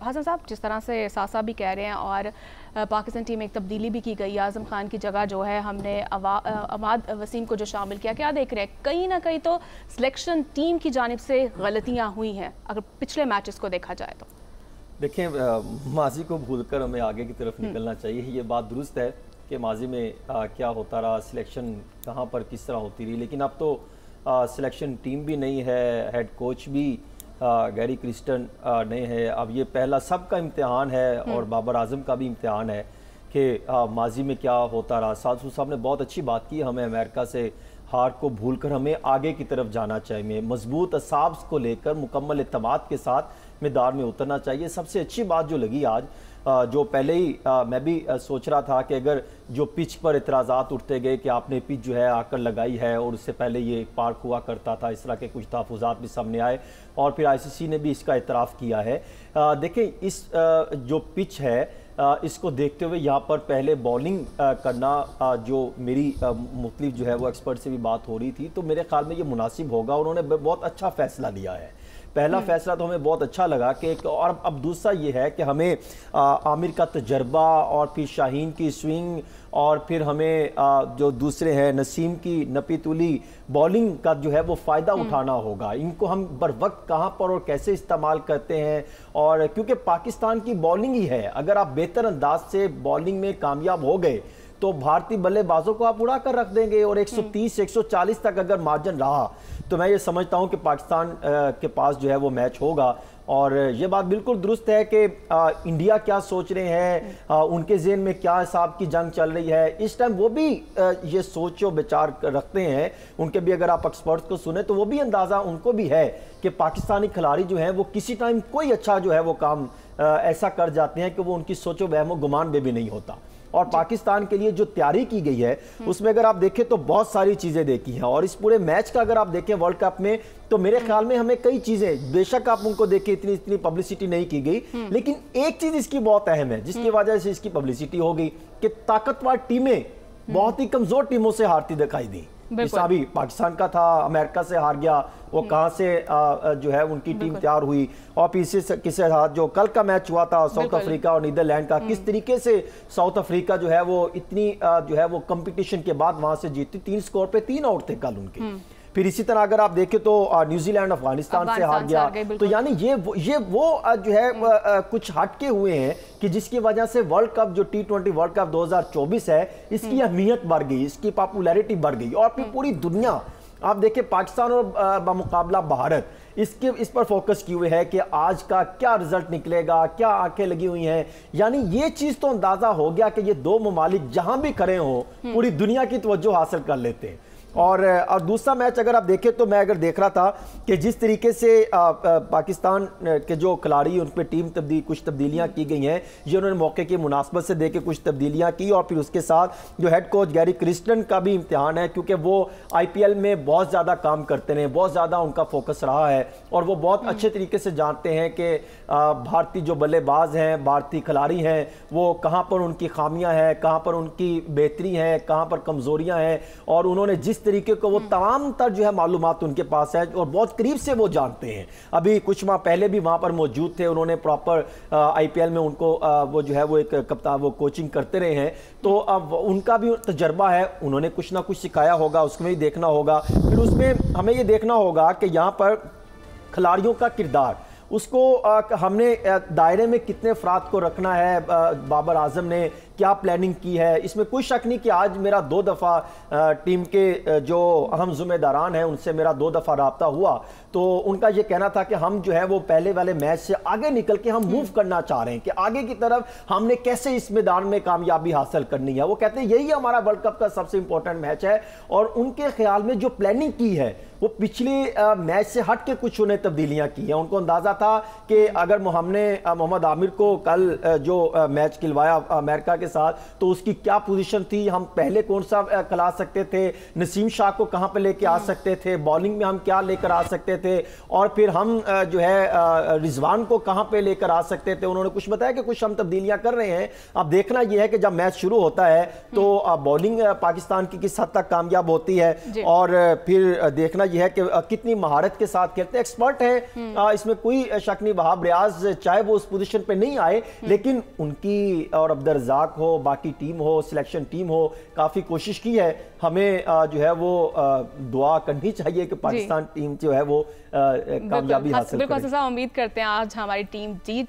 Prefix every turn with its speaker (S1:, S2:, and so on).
S1: حسن صاحب جس طرح سے ساسا بھی کہہ رہے ہیں اور پاکستان ٹیم میں ایک تبدیلی بھی کی گئی، اعظم خان کی جگہ جو ہے ہم نے عماد وسیم کو جو شامل کیا دیکھ رہے ہیں؟ کہیں نہ کہیں تو سلیکشن ٹیم کی جانب سے غلطیاں ہوئی ہیں اگر پچھلے میچز کو دیکھا جائے تو۔
S2: دیکھیں ماضی کو بھول کر ہمیں آگے کی طرف نکلنا چاہیے، یہ بات درست ہے کہ ماضی میں کیا ہوتا رہا، سلیکشن کہاں پر کس طرح ہوتی رہی، لیکن اب تو سلیکشن ٹیم بھی نہیں ہے، ہیڈ کوچ بھی گیری کرسٹن نہیں ہے۔ اب یہ پہلا سب کا امتحان ہے اور بابر اعظم کا بھی امتحان ہے کہ ماضی میں کیا ہوتا رہا۔ سادسو صاحب نے بہت اچھی بات کی، ہمیں امریکہ سے ہار کو بھول کر ہمیں آگے کی طرف جانا چاہیے، مضبوط اعصاب کو لے کر مکمل اعتماد کے ساتھ میدان میں اترنا چاہیے۔ سب سے اچھی بات جو لگی آج، جو پہلے ہی میں بھی سوچ رہا تھا کہ اگر جو پچ پر اعتراضات اٹھتے گئے کہ آپ نے پچ جو ہے آ کر لگائی ہے اور اس سے پہلے یہ ایک پارک ہوا کرتا تھا، اس طرح کے کچھ تحفظات بھی سامنے آئے اور پھر آئی سی سی نے بھی اس کا اعتراف کیا ہے۔ دیکھیں اس جو پچ ہے اس کو دیکھتے ہوئے یہاں پر پہلے بولنگ کرنا جو میری مختلف جو ہے وہ ایکسپرٹ سے بھی بات ہو رہی تھی، تو میرے خیال میں یہ مناسب ہوگا، انہوں نے بہت اچھا فیصلہ لیا ہے۔ پہلا فیصلہ تو ہمیں بہت اچھا لگا کہ اور اب دوسرا یہ ہے کہ ہمیں عامر کا تجربہ اور پھر شاہین کی سوئنگ اور پھر ہمیں جو دوسرے ہیں نسیم کی نپی تولی بولنگ کا جو ہے وہ فائدہ اٹھانا ہوگا۔ ان کو ہم بر وقت کہاں پر اور کیسے استعمال کرتے ہیں، اور کیونکہ پاکستان کی بولنگ ہی ہے، اگر آپ بہتر انداز سے بولنگ میں کامیاب ہو گئے تو بھارتی بلے بازوں کو آپ اڑا کر رکھ دیں گے، اور 130 140 تک اگر مارجن رہا تو میں یہ سمجھتا ہوں کہ پاکستان کے پاس جو ہے وہ میچ ہوگا۔ اور یہ بات بالکل درست ہے کہ انڈیا کیا سوچ رہے ہیں، ان کے ذہن میں کیا حساب کی جنگ چل رہی ہے اس ٹائم، وہ بھی یہ سوچ و بچار رکھتے ہیں۔ ان کے بھی اگر آپ ایکسپرٹس کو سنیں تو وہ بھی اندازہ ان کو بھی ہے کہ پاکستانی کھلاڑی جو ہیں وہ کسی ٹائم کوئی اچھا جو ہے وہ کام ایسا کر جاتے ہیں کہ وہ ان کی سوچ و وہم و گمان میں بھی نہیں ہوتا۔ اور پاکستان کے لیے جو تیاری کی گئی ہے اس میں اگر آپ دیکھیں تو بہت ساری چیزیں دیکھی ہیں، اور اس پورے میچ کا اگر آپ دیکھیں ورلڈ کپ میں تو میرے خیال میں ہمیں کئی چیزیں، بے شک آپ ان کو دیکھیں اتنی پبلسٹی نہیں کی گئی، لیکن ایک چیز اس کی بہت اہم ہے جس کی وجہ سے اس کی پبلسٹی ہو گئی کہ طاقتور ٹیمیں بہت ہی کمزور ٹیموں سے ہارتی دکھائی دیں۔ جیسا بھی پاکستان کا تھا، امریکہ سے ہار گیا، وہ کہاں سے جو ہے ان کی ٹیم تیار ہوئی، اور پھر کس ساتھ جو کل کا میچ ہوا تھا ساؤتھ افریقہ اور نیدرلینڈ کا، کس طریقے سے ساؤتھ افریقہ جو ہے وہ اتنی جو ہے وہ کمپٹیشن کے بعد وہاں سے جیتی، 3 سکور پہ 3 آؤٹ تھے کل ان کے۔ پھر اسی طرح اگر آپ دیکھیں تو نیوزی لینڈ افغانستان سے ہار گیا، تو یعنی یہ وہ جو ہے کچھ ہٹ کے ہوئے ہیں کہ جس کی وجہ سے ورلڈ کپ جو T20 ورلڈ کپ 2024 ہے اس کی اہمیت بڑھ گئی، اس کی پاپولیرٹی بڑھ گئی، اور پھر پوری دنیا آپ دیکھیں پاکستان اور بمقابلہ بھارت اس پر فوکس کی ہوئے ہے کہ آج کا کیا رزلٹ نکلے گا، کیا آنکھیں لگی ہوئی ہیں۔ یعنی یہ چیز تو اندازہ ہو گیا کہ یہ دو ممالک جہاں بھی کھڑے ہوں پوری دنیا کی توجہ حاصل کر لیتے ہیں۔ اور دوسرا میچ اگر آپ دیکھیں تو میں اگر دیکھ رہا تھا کہ جس طریقے سے پاکستان کے جو کھلاڑی ان پہ ٹیم کچھ تبدیلیاں کی گئی ہیں، یہ انہوں نے موقع کی مناسبت سے دے کے کچھ تبدیلیاں کی، اور پھر اس کے ساتھ جو ہیڈ کوچ گیری کرسٹن کا بھی امتحان ہے، کیونکہ وہ آئی پی ایل میں بہت زیادہ کام کرتے ہیں، بہت زیادہ ان کا فوکس رہا ہے، اور وہ بہت اچھے طریقے سے جانتے ہیں کہ بھارتی جو بلے باز ہیں، بھارتی کھلاڑی ہیں، وہ کہاں پر ان کی خامیاں ہیں، کہاں پر ان کی بہتری ہیں، کہاں پر کمزوریاں ہیں، اور انہوں نے جس طریقے کو وہ تمام تر جو ہے معلومات ان کے پاس ہے اور بہت قریب سے وہ جانتے ہیں۔ ابھی کچھ ماہ پہلے بھی وہاں پر موجود تھے، انہوں نے پراپر آئی پی ایل میں ان کو وہ جو ہے وہ ایک کپتان وہ کوچنگ کرتے رہے ہیں، تو اب ان کا بھی تجربہ ہے، انہوں نے کچھ نہ کچھ سکھایا ہوگا، اس میں ہی دیکھنا ہوگا۔ پھر اس میں ہمیں یہ دیکھنا ہوگا کہ یہاں پر کھلاڑیوں کا کردار، اس کو ہم نے دائرے میں کتنے افراد کو رکھنا ہے، بابر اعظم نے کیا پلاننگ کی ہے، اس میں کوئی شک نہیں کہ آج میرا 2 دفعہ ٹیم کے جو اہم ذمہ داران ہیں ان سے میرا 2 دفعہ رابطہ ہوا، تو ان کا یہ کہنا تھا کہ ہم جو ہے وہ پہلے والے میچ سے آگے نکل کے ہم موو کرنا چاہ رہے ہیں کہ آگے کی طرف ہم نے کیسے اس میدان میں کامیابی حاصل کرنی ہے۔ وہ کہتے ہیں یہی ہمارا ورلڈ کپ کا سب سے امپورٹنٹ میچ ہے، اور ان کے خیال میں جو پلاننگ کی ہے وہ پچھلے میچ سے ہٹ کے کچھ انہیں تبدیلیاں کی ہیں۔ ان کو اندازہ تھا کہ اگر ہم نے محمد عامر کو کل جو میچ کھلوایا امریکہ کے ساتھ تو اس کی کیا پوزیشن تھی, ہم پہلے کون سا کھلا سکتے تھے, نسیم شاہ کو کہاں پہ لے کے آ سکتے تھے, بالنگ میں ہم کیا لے کر آ سکتے تھے, اور پھر ہم جو ہے رضوان کو کہاں پہ لے کر آ سکتے تھے. انہوں نے کچھ بتایا کہ کچھ ہم تبدیلیاں کر رہے ہیں. اب دیکھنا یہ ہے کہ جب میچ شروع ہوتا ہے تو بالنگ پاکستان کی کس حد تک کامیاب ہوتی ہے, اور پھر دیکھنا یہ ہے کہ کتنی مہارت کے ساتھ کھیلتے ہیں. ایکسپرٹ ہیں اس میں کوئی شک نہیں, وہاب ریاض چاہے وہ اس پوزیشن پہ نہیں آئے لیکن ان کی اور عبدالرزاق ہو, باقی ٹیم ہو, سلیکشن ٹیم ہو, کافی کوشش کی ہے. ہمیں جو ہے وہ دعا کرنی چاہیے کہ پاکستان ٹیم جو ہے وہ کامیابی حاصل کرے.
S1: بالکل امید کرتے ہیں آج ہماری ٹیم جیت